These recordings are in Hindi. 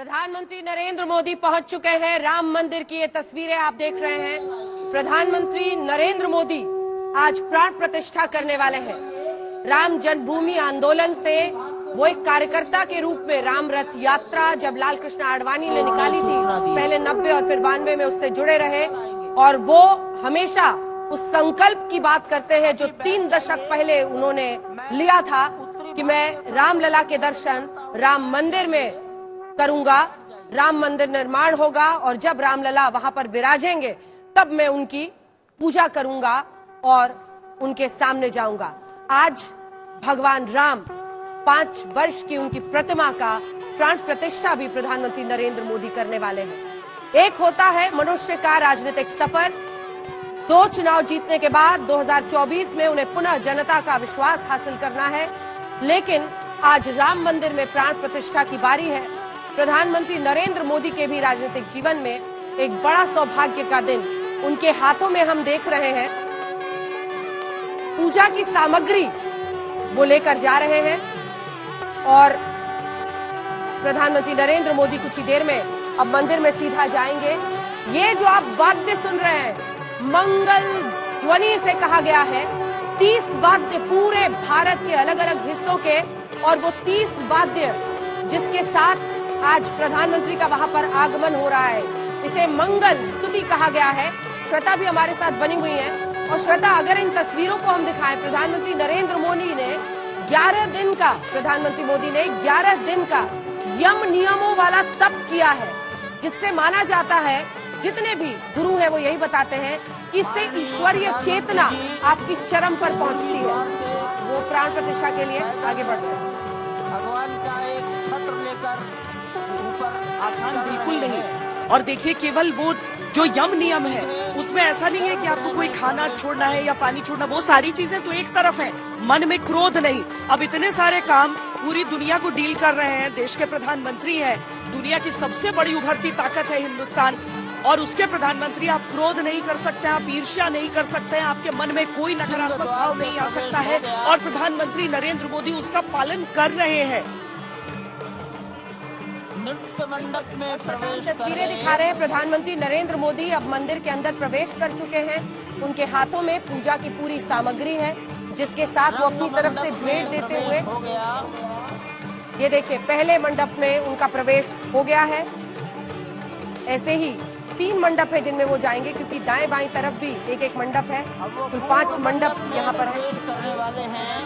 प्रधानमंत्री नरेंद्र मोदी पहुंच चुके हैं। राम मंदिर की ये तस्वीरें आप देख रहे हैं। प्रधानमंत्री नरेंद्र मोदी आज प्राण प्रतिष्ठा करने वाले हैं। राम जन्मभूमि आंदोलन से वो एक कार्यकर्ता के रूप में राम रथ यात्रा जब लाल कृष्ण आडवाणी ने निकाली थी, पहले 90 और फिर 92 में उससे जुड़े रहे और वो हमेशा उस संकल्प की बात करते हैं जो 3 दशक पहले उन्होंने लिया था कि मैं रामलला के दर्शन राम मंदिर में करूंगा, राम मंदिर निर्माण होगा और जब रामलला वहां पर विराजेंगे तब मैं उनकी पूजा करूंगा और उनके सामने जाऊंगा। आज भगवान राम 5 वर्ष की उनकी प्रतिमा का प्राण प्रतिष्ठा भी प्रधानमंत्री नरेंद्र मोदी करने वाले हैं। एक होता है मनुष्य का राजनीतिक सफर। 2 चुनाव जीतने के बाद 2024 में उन्हें पुनः जनता का विश्वास हासिल करना है, लेकिन आज राम मंदिर में प्राण प्रतिष्ठा की बारी है। प्रधानमंत्री नरेंद्र मोदी के भी राजनीतिक जीवन में एक बड़ा सौभाग्य का दिन उनके हाथों में हम देख रहे हैं। पूजा की सामग्री वो लेकर जा रहे हैं और प्रधानमंत्री नरेंद्र मोदी कुछ ही देर में अब मंदिर में सीधा जाएंगे। ये जो आप वाद्य सुन रहे हैं, मंगल ध्वनि से कहा गया है। 30 वाद्य पूरे भारत के अलग अलग हिस्सों के, और वो 30 वाद्य जिसके साथ आज प्रधानमंत्री का वहां पर आगमन हो रहा है, इसे मंगल स्तुति कहा गया है। श्वेता भी हमारे साथ बनी हुई है। और श्वेता, अगर इन तस्वीरों को हम दिखाएं, प्रधानमंत्री नरेंद्र मोदी ने 11 दिन का प्रधानमंत्री मोदी ने 11 दिन का यम नियमों वाला तप किया है, जिससे माना जाता है, जितने भी गुरु हैं वो यही बताते हैं कि इससे ईश्वरीय चेतना आपकी चरम पर पहुंचती है। वो प्राण प्रतिष्ठा के लिए आगे बढ़ रहे हैं। भगवान का एक छत्र लेकर ऊपर, आसान बिल्कुल नहीं। और देखिए, केवल वो जो यम नियम है उसमें ऐसा नहीं है कि आपको कोई खाना छोड़ना है या पानी छोड़ना, वो सारी चीजें तो एक तरफ है, मन में क्रोध नहीं। अब इतने सारे काम पूरी दुनिया को डील कर रहे हैं, देश के प्रधानमंत्री हैं, दुनिया की सबसे बड़ी उभरती ताकत है हिंदुस्तान, और उसके प्रधानमंत्री आप क्रोध नहीं कर सकते, आप ईर्ष्या नहीं कर सकते हैं, आपके मन में कोई नकारात्मक भाव नहीं आ सकता है, और प्रधानमंत्री नरेंद्र मोदी उसका पालन कर रहे हैं। नृत्य मंडप में प्रवेश तस्वीरें दिखा रहे हैं। प्रधानमंत्री नरेंद्र मोदी अब मंदिर के अंदर प्रवेश कर चुके हैं। उनके हाथों में पूजा की पूरी सामग्री है, जिसके साथ वो अपनी तरफ से भेंट देते हुए, ये देखिए, पहले मंडप में उनका प्रवेश हो गया है। ऐसे ही 3 मंडप है जिनमें वो जाएंगे, क्योंकि दाएं बाएं तरफ भी एक एक मंडप है। कुल 5 मंडप यहाँ पर है। करने वाले हैं।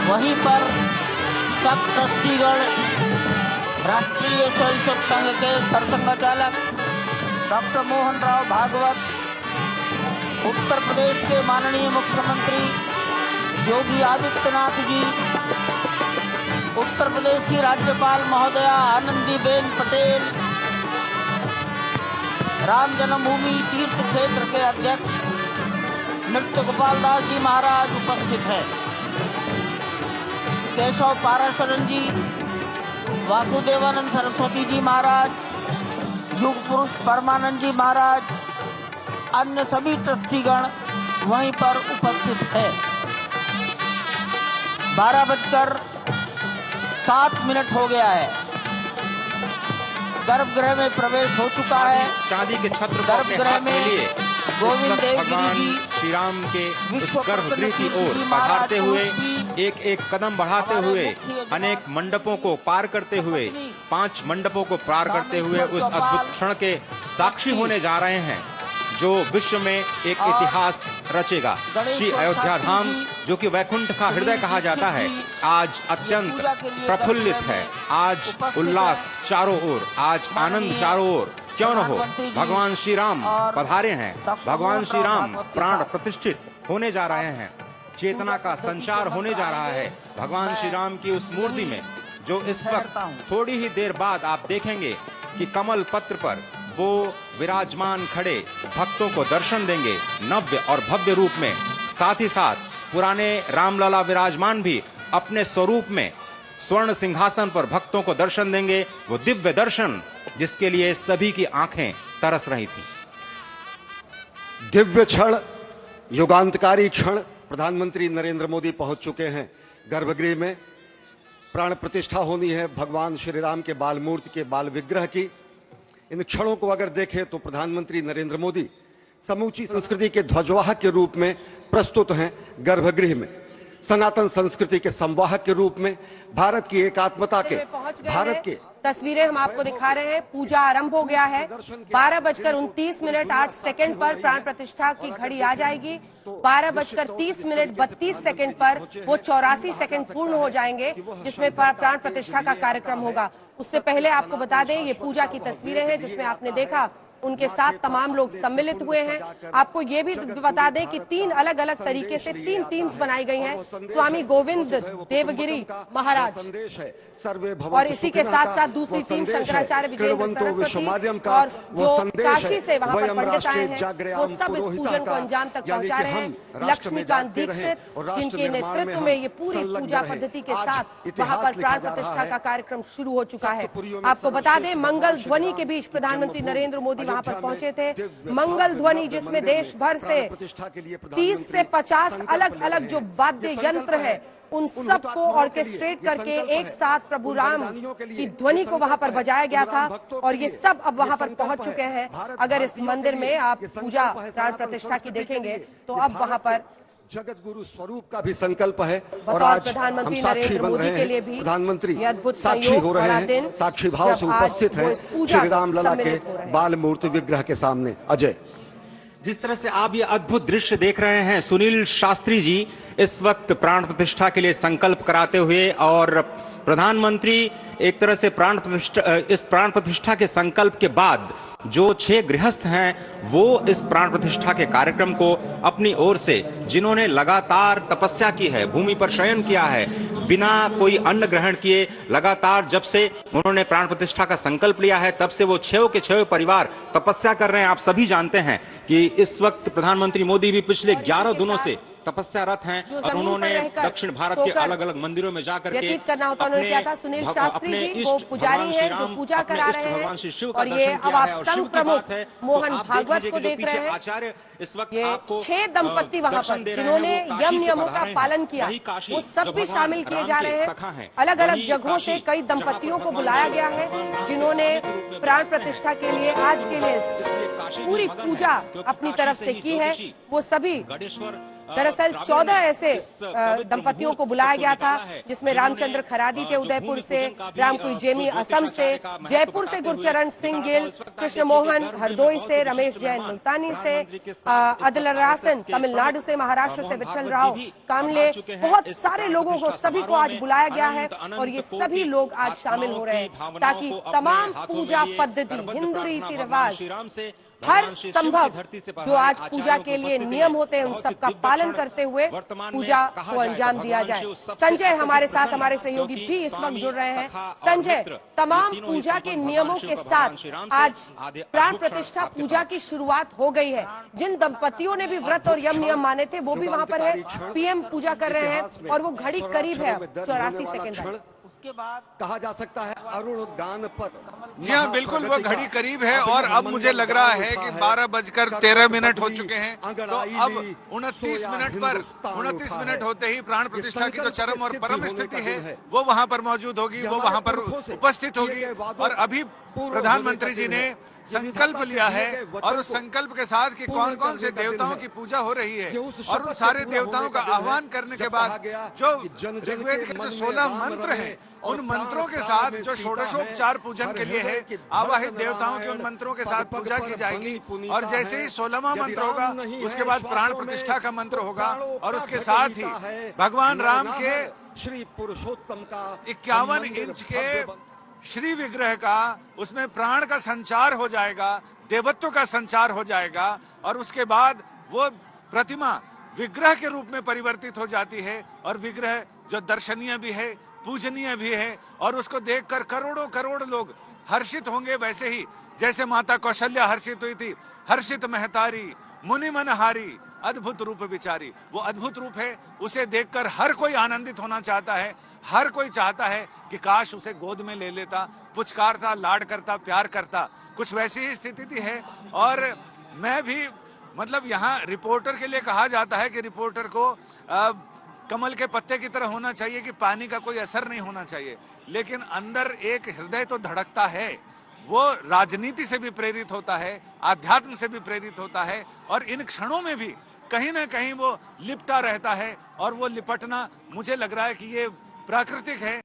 वहीं पर सब ट्रस्टीगण, राष्ट्रीय स्वयंसेवक संघ के सरसंघचालक डॉक्टर मोहन राव भागवत, उत्तर प्रदेश के माननीय मुख्यमंत्री योगी आदित्यनाथ जी, उत्तर प्रदेश की राज्यपाल महोदया आनंदीबेन पटेल, राम जन्मभूमि तीर्थ क्षेत्र के अध्यक्ष नृत्य गोपाल दास जी महाराज उपस्थित है। केशव पाराशरण जी, वासुदेवानंद सरस्वती जी महाराज, युग पुरुष परमानंद जी महाराज, अन्य सभी ट्रस्टीगण वहीं पर उपस्थित है। 12:07 हो गया है। गर्भगृह में प्रवेश हो चुका है। चांदी के छत्र को गर्भगृह में गोविंद देवगिरी जी श्री राम के उस गर्भगृह की ओर बढ़ाते हुए, एक एक कदम बढ़ाते हुए, अनेक मंडपों को पार करते हुए, 5 मंडपों को पार करते हुए उस अद्भुत क्षण के साक्षी होने जा रहे हैं जो विश्व में एक इतिहास रचेगा। श्री अयोध्या धाम, जो कि वैकुंठ का हृदय कहा जाता है, आज अत्यंत प्रफुल्लित है। आज उल्लास चारों ओर, आज आनंद चारों ओर। क्यों न हो, भगवान श्री राम पधारे हैं, भगवान श्री राम प्राण प्रतिष्ठित होने जा रहे हैं, चेतना का संचार होने जा रहा है भगवान श्री राम की उस मूर्ति में, जो इस वक्त थोड़ी ही देर बाद आप देखेंगे कि कमल पत्र पर वो विराजमान खड़े भक्तों को दर्शन देंगे नव्य और भव्य रूप में। साथ ही साथ पुराने रामलला विराजमान भी अपने स्वरूप में स्वर्ण सिंहासन पर भक्तों को दर्शन देंगे। वो दिव्य दर्शन जिसके लिए सभी की आंखें तरस रही थी। दिव्य क्षण, युगांतकारी क्षण। प्रधानमंत्री नरेंद्र मोदी पहुंच चुके हैं गर्भगृह में। प्राण प्रतिष्ठा होनी है भगवान श्री राम के बाल मूर्ति के बाल विग्रह की। इन क्षणों को अगर देखें तो प्रधानमंत्री नरेंद्र मोदी समूची संस्कृति के ध्वजवाहक के रूप में प्रस्तुत हैं गर्भगृह में, सनातन संस्कृति के संवाहक के रूप में, भारत की एकात्मता के, भारत के तस्वीरें हम आपको दिखा रहे हैं। पूजा आरंभ हो गया है। 12:29:08 पर प्राण प्रतिष्ठा की घड़ी आ जाएगी। 12:30:32 पर वो 84 सेकंड पूर्ण हो जाएंगे जिसमें प्राण प्रतिष्ठा का कार्यक्रम होगा। उससे पहले आपको बता दें ये पूजा की तस्वीरें हैं जिसमें आपने देखा उनके साथ तमाम लोग सम्मिलित हुए हैं। आपको ये भी बता दें कि 3 अलग अलग तरीके से 3 टीम्स बनाई गई हैं। स्वामी गोविंद देवगिरी महाराज और इसी के साथ साथ दूसरी टीम शंकराचार्य विजेंद्र सरस्वती और जो काशी से वहां पर पंडित आए हैं वो सब इस पूजन को अंजाम तक पहुंचा रहे हैं। लक्ष्मीकांत दीक्षित जिनके नेतृत्व में ये पूरी पूजा पद्धति के साथ वहां पर प्राण प्रतिष्ठा का कार्यक्रम शुरू हो चुका है। आपको बता दें मंगल ध्वनि के बीच प्रधानमंत्री नरेंद्र मोदी वहां पर पहुंचे थे। मंगल ध्वनि जिसमें देश भर से 30 से 50 अलग अलग जो वाद्य यंत्र है उन सबको ऑर्केस्ट्रेट करके एक साथ प्रभु राम की ध्वनि को वहां पर बजाया गया था और ये सब अब वहां पर पहुंच चुके हैं। अगर इस मंदिर में आप पूजा प्राण प्रतिष्ठा की देखेंगे तो अब वहां पर जगत गुरु स्वरूप का भी संकल्प है और बतौर आज प्रधानमंत्री हम साक्षी नरेंद्र बन मोदी रहे के लिए हैं। भी प्रधानमंत्री ये अद्भुत साक्षी हो रहे हैं, दिन साक्षी भाव से जब आज उपस्थित वो हैं इस पूजा श्री राम लला के सम्मिलित हो रहे हैं। बाल मूर्ति विग्रह के सामने। अजय, जिस तरह से आप ये अद्भुत दृश्य देख रहे हैं, सुनील शास्त्री जी इस वक्त प्राण प्रतिष्ठा के लिए संकल्प कराते हुए और प्रधानमंत्री एक तरह से इस प्राण प्रतिष्ठा के संकल्प के बाद जो 6 गृहस्थ हैं वो इस प्राण प्रतिष्ठा के कार्यक्रम को अपनी ओर से, जिन्होंने लगातार तपस्या की है, भूमि पर शयन किया है, बिना कोई अन्न ग्रहण किए लगातार जब से उन्होंने प्राण प्रतिष्ठा का संकल्प लिया है तब से वो 6 के 6 परिवार तपस्या कर रहे हैं। आप सभी जानते हैं कि इस वक्त प्रधानमंत्री मोदी भी पिछले 11 दिनों से तपस्यारत हैं और उन्होंने दक्षिण भारत के अलग अलग मंदिरों में जाकर के करना होता उन्होंने किया था। सुनील शास्त्री जी वो पुजारी हैं जो पूजा करा रहे हैं और ये अब आप संघ प्रमुख मोहन भागवत को देख रहे हैं। आचार्य इस वक्त ये 6 दंपत्ति वहां पर जिन्होंने यम नियमों का पालन किया वो सब भी शामिल किए जा रहे हैं। अलग अलग जगहों से कई दंपत्तियों को बुलाया गया है जिन्होंने प्राण प्रतिष्ठा के लिए आज के लिए पूरी पूजा अपनी तरफ से की है। वो सभी दरअसल 14 ऐसे दंपत्तियों को बुलाया गया था जिसमें रामचंद्र खरादी थे उदयपुर से, रामकुई जेमी असम से, जयपुर से गुरचरण सिंह गिल, कृष्ण मोहन हरदोई से, रमेश जैन मुल्तानी से, अदलरासन तमिलनाडु से, महाराष्ट्र से विठल राव कामले, बहुत सारे लोगों को सभी को आज बुलाया गया है और ये सभी लोग आज शामिल हो रहे हैं ताकि तमाम पूजा पद्धति, हिंदू रीति रिवाज, हर संभव जो आज पूजा के लिए नियम होते हैं उन सबका पालन करते हुए पूजा को अंजाम दिया जाए। संजय हमारे साथ, हमारे सहयोगी भी इस वक्त जुड़ रहे हैं। संजय, तमाम पूजा के नियमों के साथ आज प्राण प्रतिष्ठा पूजा की शुरुआत हो गई है। जिन दंपतियों ने भी व्रत और यम नियम माने थे वो भी वहाँ पर है, पीएम पूजा कर रहे हैं और वो घड़ी करीब है 84 सेकेंड के बाद कहा जा सकता है अरुण गान पर। जी हाँ, बिल्कुल वो घड़ी करीब है और अब मुझे लग रहा है कि 12:13 हो चुके हैं। तो अब 29 मिनट होते ही प्राण प्रतिष्ठा की जो चरम और परम स्थिति है वो वहाँ पर मौजूद होगी, वो वहाँ पर उपस्थित होगी। और अभी प्रधानमंत्री जी ने संकल्प लिया है और उस संकल्प के साथ कि कौन कौन से देवताओं की पूजा हो रही है और उन सारे देवताओं का आह्वान करने के बाद जो ऋग्वेद के जो 16 मंत्र हैं उन मंत्रों के साथ जो षोडशोपचार पूजन के लिए है आवाहित देवताओं के उन मंत्रों के साथ पूजा की जाएगी। और जैसे ही 16वां मंत्र होगा उसके बाद प्राण प्रतिष्ठा का मंत्र होगा और उसके साथ ही भगवान राम के श्री पुरुषोत्तम का 51 इंच के श्री विग्रह का उसमें प्राण का संचार हो जाएगा, देवत्व का संचार हो जाएगा और उसके बाद वो प्रतिमा विग्रह के रूप में परिवर्तित हो जाती है और विग्रह जो दर्शनीय भी है, पूजनीय भी है और उसको देखकर करोड़ों करोड़ लोग हर्षित होंगे। वैसे ही जैसे माता कौशल्या हर्षित हुई थी, हर्षित महतारी मुनि मनहारी अद्भुत रूप विचारी, वो अद्भुत रूप है, उसे देखकर हर कोई आनंदित होना चाहता है। हर कोई चाहता है कि काश उसे गोद में ले लेता, पुचकारता, लाड करता, प्यार करता। कुछ वैसी ही स्थिति है। और मैं भी मतलब यहाँ रिपोर्टर के लिए कहा जाता है कि रिपोर्टर को कमल के पत्ते की तरह होना चाहिए कि पानी का कोई असर नहीं होना चाहिए, लेकिन अंदर एक हृदय तो धड़कता है। वो राजनीति से भी प्रेरित होता है, आध्यात्म से भी प्रेरित होता है, और इन क्षणों में भी कहीं ना कहीं वो लिपटा रहता है। और वो लिपटना मुझे लग रहा है कि ये प्राकृतिक है।